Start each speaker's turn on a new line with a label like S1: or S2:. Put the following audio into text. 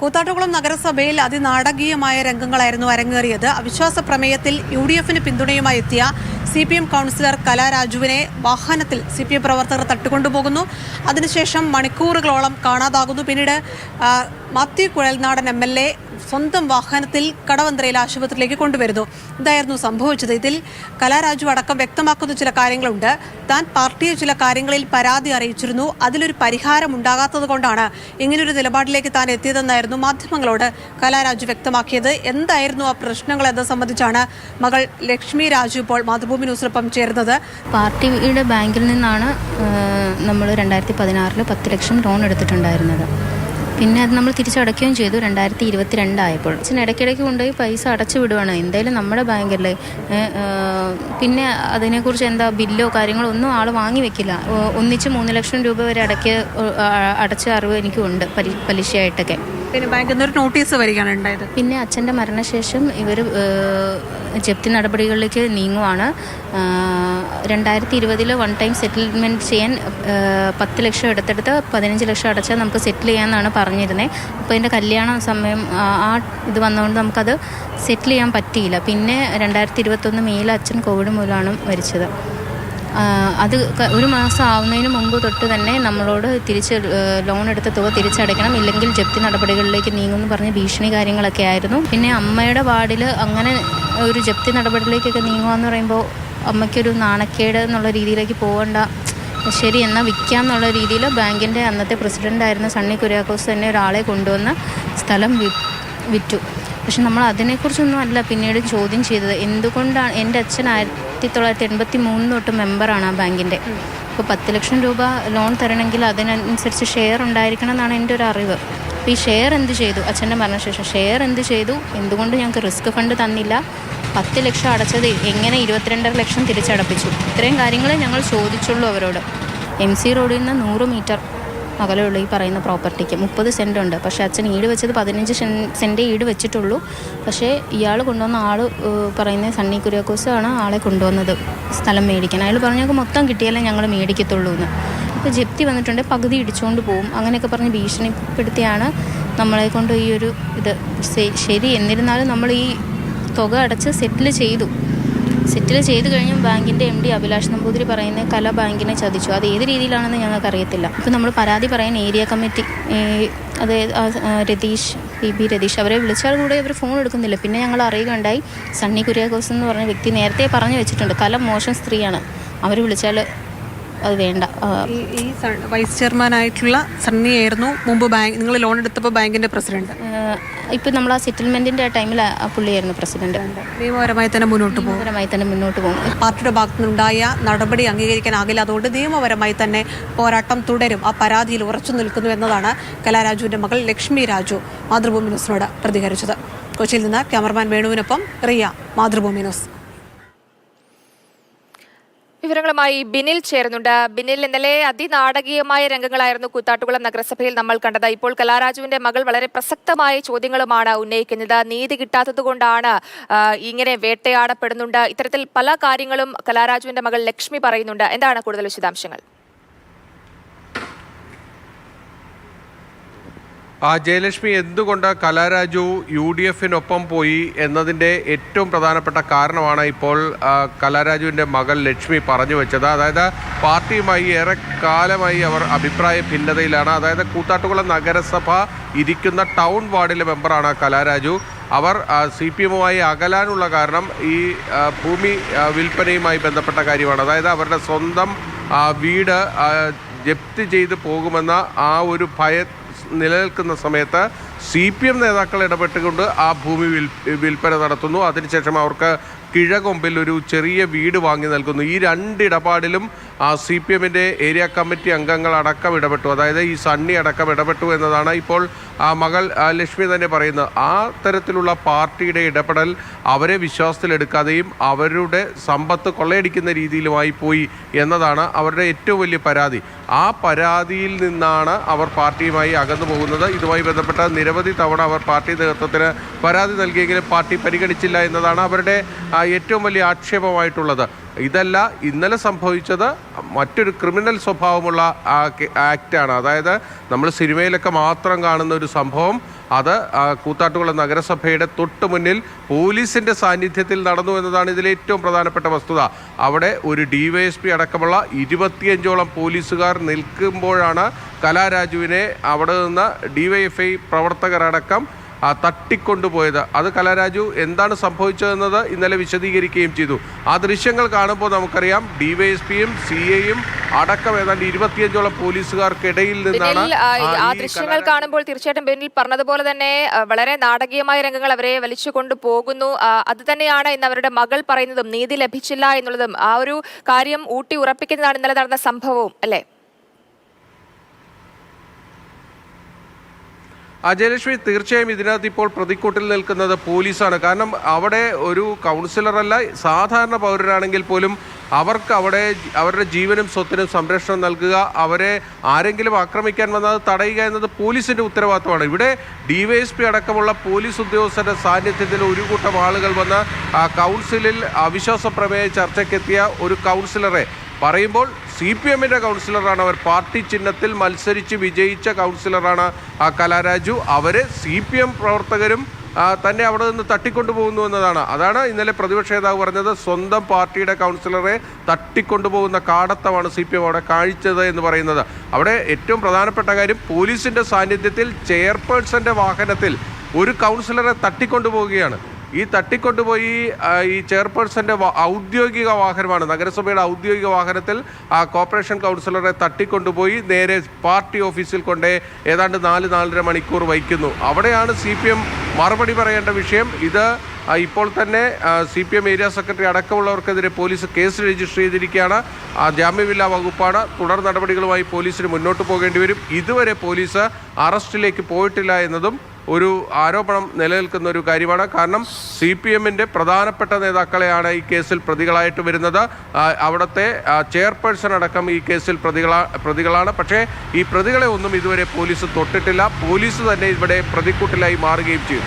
S1: കൂത്താട്ടുകുളം നഗരസഭയിൽ അതിനാടകീയമായ രംഗങ്ങളായിരുന്നു അരങ്ങേറിയത്. അവിശ്വാസ പ്രമേയത്തിൽ UDF-ന് പിന്തുണയുമായി എത്തിയ CPM കൗൺസിലർ കലാരാജുവിനെ വാഹനത്തിൽ CPM പ്രവർത്തകർ തട്ടിക്കൊണ്ടുപോകുന്നു. അതിനുശേഷം മണിക്കൂറുകളോളം കാണാതാകുന്നു. പിന്നീട് മാത്യു കുഴൽനാടൻ MLA സ്വന്തം വാഹനത്തിൽ കടവന്ത്രയിൽ ആശുപത്രിയിലേക്ക് കൊണ്ടുവരുന്നു. ഇതായിരുന്നു സംഭവിച്ചത്. ഇതിൽ കലാരാജു അടക്കം വ്യക്തമാക്കുന്ന ചില കാര്യങ്ങളുണ്ട്. താൻ പാർട്ടിയെ ചില കാര്യങ്ങളിൽ പരാതി അറിയിച്ചിരുന്നു, അതിലൊരു പരിഹാരം ഉണ്ടാകാത്തത് കൊണ്ടാണ് ഇങ്ങനൊരു നിലപാടിലേക്ക് താൻ എത്തിയതെന്നായിരുന്നു മാധ്യമങ്ങളോട് കലാരാജു വ്യക്തമാക്കിയത്. എന്തായിരുന്നു ആ പ്രശ്നങ്ങൾ എന്നത് സംബന്ധിച്ചാണ് മകൾ ലക്ഷ്മി രാജു ഇപ്പോൾ മാതൃഭൂമി ന്യൂസിനൊപ്പം ചേർന്നത്.
S2: പാർട്ടിയുടെ ബാങ്കിൽ നിന്നാണ് നമ്മൾ 2016 10 ലക്ഷം ലോൺ എടുത്തിട്ടുണ്ടായിരുന്നത്. പിന്നെ അത് നമ്മൾ തിരിച്ചടയ്ക്കുകയും ചെയ്തു 2022 ആയപ്പോൾ. അച്ഛൻ ഇടയ്ക്കിടയ്ക്ക് കൊണ്ടുപോയി പൈസ അടച്ചു വിടുവാണ്. എന്തായാലും നമ്മുടെ ബാങ്കല്ലേ, പിന്നെ അതിനെക്കുറിച്ച് എന്താ ബില്ലോ കാര്യങ്ങളോ ഒന്നും ആൾ വാങ്ങി വെക്കില്ല. ഒന്നിച്ച് 3 ലക്ഷം രൂപ വരെ അടച്ച അറിവ് എനിക്കുണ്ട് പലിശയായിട്ടൊക്കെ.
S1: പിന്നെ ബാങ്കിൽ നിന്ന് ഒരു നോട്ടീസ് വരികയാണ് ഉണ്ടായത്.
S2: പിന്നെ അച്ഛൻ്റെ മരണശേഷം ഇവർ ജപ്തി നടപടികളിലേക്ക് നീങ്ങുവാണ്. 2020 വൺ ടൈം സെറ്റിൽമെൻറ്റ് ചെയ്യാൻ 10 ലക്ഷം എടുത്തെടുത്ത് 15 ലക്ഷം അടച്ചാൽ നമുക്ക് സെറ്റിൽ ചെയ്യാമെന്നാണ് പറഞ്ഞിരുന്നത്. അപ്പോൾ എൻ്റെ കല്യാണ സമയം ആ ഇത് വന്നതുകൊണ്ട് നമുക്കത് സെറ്റിൽ ചെയ്യാൻ പറ്റിയില്ല. പിന്നെ 2021 മെയ്യിൽ അച്ഛൻ കോവിഡ് മൂലമാണ് മരിച്ചത്. അത് ഒരു മാസം ആവുന്നതിന് മുമ്പ് തൊട്ട് തന്നെ നമ്മളോട് ലോൺ എടുത്ത തുക തിരിച്ചടയ്ക്കണം, ഇല്ലെങ്കിൽ ജപ്തി നടപടികളിലേക്ക് നീങ്ങുമെന്ന് പറഞ്ഞ് ഭീഷണി കാര്യങ്ങളൊക്കെ ആയിരുന്നു. പിന്നെ അമ്മയുടെ വാർഡിൽ അങ്ങനെ ഒരു ജപ്തി നടപടിയിലേക്കൊക്കെ നീങ്ങുകയെന്ന് പറയുമ്പോൾ അമ്മയ്ക്കൊരു നാണക്കേട് എന്നുള്ള രീതിയിലേക്ക് പോകണ്ട, ശരി എന്നാൽ വിൽക്കാമെന്നുള്ള രീതിയിൽ ബാങ്കിൻ്റെ അന്നത്തെ പ്രസിഡൻ്റായിരുന്ന സണ്ണി കുര്യാക്കോസ് തന്നെ ഒരാളെ കൊണ്ടുവന്ന് സ്ഥലം വിറ്റു. പക്ഷെ നമ്മൾ അതിനെക്കുറിച്ചൊന്നും അല്ല പിന്നീട് ചോദ്യം ചെയ്തത്. എന്തുകൊണ്ടാണ് എൻ്റെ അച്ഛൻ 1983 തൊട്ട് മെമ്പറാണ് ആ ബാങ്കിൻ്റെ. ഇപ്പോൾ 10 ലക്ഷം രൂപ ലോൺ തരണമെങ്കിൽ അതിനനുസരിച്ച് ഷെയർ ഉണ്ടായിരിക്കണം എന്നാണ് എൻ്റെ ഒരു അറിവ്. അപ്പോൾ ഈ ഷെയർ എന്ത് ചെയ്തു? അച്ഛൻ്റെ മരണശേഷം ഷെയർ എന്ത് ചെയ്തു? എന്തുകൊണ്ട് ഞങ്ങൾക്ക് റിസ്ക് ഫണ്ട് തന്നില്ല? 10 ലക്ഷം അടച്ചത് എങ്ങനെ 22.5 ലക്ഷം തിരിച്ചടപ്പിച്ചു? ഇത്രയും കാര്യങ്ങൾ ഞങ്ങൾ ചോദിച്ചുള്ളൂ അവരോട്. MC റോഡിൽ നിന്ന് 100 മീറ്റർ അകലെയുള്ള ഈ പറയുന്ന പ്രോപ്പർട്ടിക്ക് 30 സെൻറ്റ് ഉണ്ട്. പക്ഷേ അച്ഛൻ ഈട് വെച്ചത് 15 സെൻറ്റേ ഈട് വെച്ചിട്ടുള്ളൂ. പക്ഷേ ഇയാൾ കൊണ്ടുവന്ന ആൾ പറയുന്നത് സണ്ണി കുര്യാക്കോസ് ആണ് ആളെ കൊണ്ടുവന്നത് സ്ഥലം മേടിക്കാൻ. അയാൾ പറഞ്ഞാൽ മൊത്തം കിട്ടിയാലേ ഞങ്ങൾ മേടിക്കത്തുള്ളൂ എന്ന്. ഇപ്പോൾ ജപ്തി വന്നിട്ടുണ്ട്, പകുതി ഇടിച്ചുകൊണ്ട് പോകും അങ്ങനെയൊക്കെ പറഞ്ഞ് ഭീഷണിപ്പെടുത്തിയാണ് നമ്മളെ കൊണ്ട് ഈ ഒരു ഇത് ശരി. എന്നിരുന്നാലും നമ്മൾ ഈ തുക അടച്ച് സെറ്റിൽ ചെയ്ത് കഴിഞ്ഞും ബാങ്കിൻ്റെ MD അഭിലാഷ് നമ്പൂതിരി പറയുന്നത് കല ബാങ്കിനെ ചതിച്ചു. അത് ഏത് രീതിയിലാണെന്ന് ഞങ്ങൾക്കറിയത്തില്ല. ഇപ്പോൾ നമ്മൾ പരാതി പറയാൻ ഏരിയ കമ്മിറ്റി അതായത് PB രതീഷ് അവരെ വിളിച്ചാൽ കൂടെ അവർ ഫോൺ എടുക്കുന്നില്ല. പിന്നെ ഞങ്ങൾ അറിയുകയുണ്ടായി സണ്ണി കുര്യാക്കോസ് എന്ന് പറഞ്ഞ വ്യക്തി നേരത്തെ പറഞ്ഞു വെച്ചിട്ടുണ്ട് കല മോശം സ്ത്രീയാണ്, അവർ വിളിച്ചാൽ അത് വേണ്ട.
S1: ഈ വൈസ് ചെയർമാനായിട്ടുള്ള സണ്ണിയായിരുന്നു മുമ്പ് നിങ്ങൾ ലോൺ എടുത്തപ്പോൾ ബാങ്കിൻ്റെ പ്രസിഡന്റ്.
S2: ഇപ്പം നമ്മൾ ആ സെറ്റിൽമെൻറ്റിൻ്റെ ടൈമിൽ പുള്ളിയായിരുന്നു പ്രസിഡന്റ്.
S1: നിയമപരമായി തന്നെ മുന്നോട്ട് പോകും. പാർട്ടിയുടെ ഭാഗത്തു നിന്നുണ്ടായ നടപടി അംഗീകരിക്കാനാകില്ല, അതുകൊണ്ട് നിയമപരമായി തന്നെ പോരാട്ടം തുടരും. ആ പരാതിയിൽ ഉറച്ചു നിൽക്കുന്നു എന്നതാണ് കലാരാജുവിൻ്റെ മകൾ ലക്ഷ്മി രാജു മാതൃഭൂമി ന്യൂസിനോട് പ്രതികരിച്ചത്. കൊച്ചിയിൽ നിന്ന് ക്യാമറമാൻ വേണുവിനൊപ്പം റിയ, മാതൃഭൂമി ന്യൂസ്.
S3: വിവരങ്ങളുമായി ബിനിൽ ചേരുന്നുണ്ട്. ബിനിൽ, ഇന്നലെ അതിനാടകീയമായ രംഗങ്ങളായിരുന്നു കൂത്താട്ടുകുളം നഗരസഭയിൽ നമ്മൾ കണ്ടത്. ഇപ്പോൾ കലാരാജുവിന്റെ മകൾ വളരെ പ്രസക്തമായ ചോദ്യങ്ങളുമാണ് ഉന്നയിക്കുന്നത്. നീതി കിട്ടാത്തത് കൊണ്ടാണ് ഇങ്ങനെ വേട്ടയാടപ്പെടുന്നുണ്ട്, ഇത്തരത്തിൽ പല കാര്യങ്ങളും കലാരാജുവിന്റെ മകൾ ലക്ഷ്മി പറയുന്നുണ്ട്. എന്താണ് കൂടുതൽ വിശദാംശങ്ങൾ?
S4: ജയലക്ഷ്മി, എന്തുകൊണ്ട് കലാരാജു UDF-നൊപ്പം പോയി എന്നതിൻ്റെ ഏറ്റവും പ്രധാനപ്പെട്ട കാരണമാണ് ഇപ്പോൾ കലാരാജുവിൻ്റെ മകൾ ലക്ഷ്മി പറഞ്ഞു വെച്ചത്. അതായത് പാർട്ടിയുമായി ഏറെക്കാലമായി അവർ അഭിപ്രായ ഭിന്നതയിലാണ്. അതായത് കൂത്താട്ടുകുളം നഗരസഭ ഇരിക്കുന്ന ടൗൺ വാർഡിലെ മെമ്പറാണ് കലാരാജു. അവർ CPM-മായി അകലാനുള്ള കാരണം ഈ ഭൂമി വിൽപ്പനയുമായി ബന്ധപ്പെട്ട കാര്യമാണ്. അതായത് അവരുടെ സ്വന്തം വീട് ജപ്തി ചെയ്ത് പോകുമെന്ന ആ ഒരു നിലനിൽക്കുന്ന സമയത്ത് CPM നേതാക്കൾ ഇടപെട്ടുകൊണ്ട് ആ ഭൂമി വിൽപ്പന നടത്തുന്നു. അതിനുശേഷം അവർക്ക് കിഴകൊമ്പിൽ ഒരു ചെറിയ വീട് വാങ്ങി നൽകുന്നു. ഈ രണ്ടിടപാടിലും CPM-ൻ്റെ ഏരിയ കമ്മിറ്റി അംഗങ്ങൾ അടക്കം ഇടപെട്ടു. അതായത് ഈ സണ്ണി അടക്കം ഇടപെട്ടു എന്നതാണ് ഇപ്പോൾ മകൾ ലക്ഷ്മി തന്നെ പറയുന്നത്. ആ തരത്തിലുള്ള പാർട്ടിയുടെ ഇടപെടൽ അവരെ വിശ്വാസത്തിലെടുക്കാതെയും അവരുടെ സമ്പത്ത് കൊള്ളയടിക്കുന്ന രീതിയിലുമായി പോയി എന്നതാണ് അവരുടെ ഏറ്റവും വലിയ പരാതി. ആ പരാതിയിൽ നിന്നാണ് അവർ പാർട്ടിയുമായി അകന്നു പോകുന്നത്. ഇതുമായി ബന്ധപ്പെട്ട നിരവധി തവണ അവർ പാർട്ടി നേതൃത്വത്തിന് പരാതി നൽകിയെങ്കിലും പാർട്ടി പരിഗണിച്ചില്ല എന്നതാണ് അവരുടെ ഏറ്റവും വലിയ ആക്ഷേപമായിട്ടുള്ളത്. ഇതല്ല ഇന്നലെ സംഭവിച്ചത് മറ്റൊരു ക്രിമിനൽ സ്വഭാവമുള്ള ആക്റ്റാണ്. അതായത് നമ്മൾ സിനിമയിലൊക്കെ മാത്രം കാണുന്ന ഒരു സംഭവം, അത് കൂത്താട്ടുകുളം നഗരസഭയുടെ തൊട്ട് മുന്നിൽ പോലീസിൻ്റെ സാന്നിധ്യത്തിൽ നടന്നു എന്നതാണ് ഇതിലെ ഏറ്റവും പ്രധാനപ്പെട്ട വസ്തുത. അവിടെ ഒരു DYSP അടക്കമുള്ള 25ഓളം പോലീസുകാർ നിൽക്കുമ്പോഴാണ് കലാരാജുവിനെ അവിടെ നിന്ന് DYFI പ്രവർത്തകരടക്കം തട്ടിക്കൊണ്ടുപോയത്. അത് കലാരാജു എന്താണ് സംഭവിച്ചതെന്നത് ഇന്നലെ വിശദീകരിക്കുകയും ചെയ്തു. ആ ദൃശ്യങ്ങൾ കാണുമ്പോൾ നമുക്കറിയാം DYSPയും CAയും അടക്കം ഏതാണ്ട് 25ഓളം പോലീസുകാർക്കിടയിൽ നിന്നാണ്
S3: ആ ദൃശ്യങ്ങൾ കാണുമ്പോൾ തീർച്ചയായിട്ടും ബെന്നിൽ പറഞ്ഞതുപോലെ തന്നെ വളരെ നാടകീയമായ രംഗങ്ങൾ അവരെ വലിച്ചു കൊണ്ടുപോകുന്നു. അത് തന്നെയാണ് ഇന്ന് അവരുടെ മകൾ പറയുന്നതും, നീതി ലഭിച്ചില്ല എന്നുള്ളതും. ആ ഒരു കാര്യം ഊട്ടി ഉറപ്പിക്കുന്നതാണ് ഇന്നലെ നടന്ന സംഭവവും, അല്ലേ?
S4: ജയലക്ഷ്മി, തീർച്ചയായും ഇതിനകത്ത് ഇപ്പോൾ പ്രതിക്കൂട്ടിൽ നിൽക്കുന്നത് പോലീസാണ്. കാരണം അവിടെ ഒരു കൗൺസിലറല്ല, സാധാരണ പൗരരാണെങ്കിൽ പോലും അവർക്ക് അവിടെ അവരുടെ ജീവനും സ്വത്തിനും സംരക്ഷണം നൽകുക, അവരെ ആരെങ്കിലും ആക്രമിക്കാൻ വന്നത് തടയുക എന്നത് പോലീസിൻ്റെ ഉത്തരവാദിത്തമാണ്. ഇവിടെ DYSP അടക്കമുള്ള പോലീസ് ഉദ്യോഗസ്ഥരുടെ സാന്നിധ്യത്തിൽ ഒരു കൂട്ടം ആളുകൾ വന്ന് കൗൺസിലിൽ അവിശ്വാസ പ്രമേയ ചർച്ചയ്ക്കെത്തിയ ഒരു കൗൺസിലറെ പറയുമ്പോൾ CPMൻ്റെ കൗൺസിലറാണ് അവർ, പാർട്ടി ചിഹ്നത്തിൽ മത്സരിച്ച് വിജയിച്ച കൗൺസിലറാണ് കലാരാജു. അവരെ CPM പ്രവർത്തകരും തന്നെ അവിടെ നിന്ന് തട്ടിക്കൊണ്ടുപോകുന്നു എന്നതാണ്. അതാണ് ഇന്നലെ പ്രതിപക്ഷ നേതാവ് പറഞ്ഞത്, സ്വന്തം പാർട്ടിയുടെ കൗൺസിലറെ തട്ടിക്കൊണ്ടുപോകുന്ന കാടത്തമാണ് CPM അവിടെ കാഴ്ചത് എന്ന് പറയുന്നത്. അവിടെ ഏറ്റവും പ്രധാനപ്പെട്ട കാര്യം, പോലീസിൻ്റെ സാന്നിധ്യത്തിൽ ചെയർപേഴ്സൻ്റെ വാഹനത്തിൽ ഒരു കൗൺസിലറെ തട്ടിക്കൊണ്ടുപോവുകയാണ്. ഈ തട്ടിക്കൊണ്ടുപോയി ഈ ചെയർപേഴ്സൻ്റെ ഔദ്യോഗിക വാഹനമാണ്, നഗരസഭയുടെ ഔദ്യോഗിക വാഹനത്തിൽ കോർപ്പറേഷൻ കൗൺസിലറെ തട്ടിക്കൊണ്ടുപോയി നേരെ പാർട്ടി ഓഫീസിൽ കൊണ്ട് ഏതാണ്ട് 4-4.5 മണിക്കൂർ വയ്ക്കുന്നു. അവിടെയാണ് CPM മറുപടി പറയേണ്ട വിഷയം. ഇത് ഇപ്പോൾ തന്നെ CPM ഏരിയ സെക്രട്ടറി അടക്കമുള്ളവർക്കെതിരെ പോലീസ് കേസ് രജിസ്റ്റർ ചെയ്തിരിക്കുകയാണ്. ജാമ്യമില്ലാ വകുപ്പാണ്. തുടർ നടപടികളുമായി പോലീസിന് മുന്നോട്ട് പോകേണ്ടി വരും. ഇതുവരെ പോലീസ് അറസ്റ്റിലേക്ക് പോയിട്ടില്ല എന്നതും ഒരു ആരോപണം നിലനിൽക്കുന്ന ഒരു കാര്യമാണ്. കാരണം CPMൻ്റെ പ്രധാനപ്പെട്ട നേതാക്കളെയാണ് ഈ കേസിൽ പ്രതികളായിട്ട് വരുന്നത്. അവിടുത്തെ ചെയർപേഴ്സൺ അടക്കം ഈ കേസിൽ പ്രതികളാണ്. പക്ഷേ ഈ പ്രതികളെ ഒന്നും ഇതുവരെ പോലീസ് തൊട്ടിട്ടില്ല. പോലീസ് തന്നെ ഇവിടെ പ്രതിക്കൂട്ടിലായി മാറുകയും ചെയ്തു.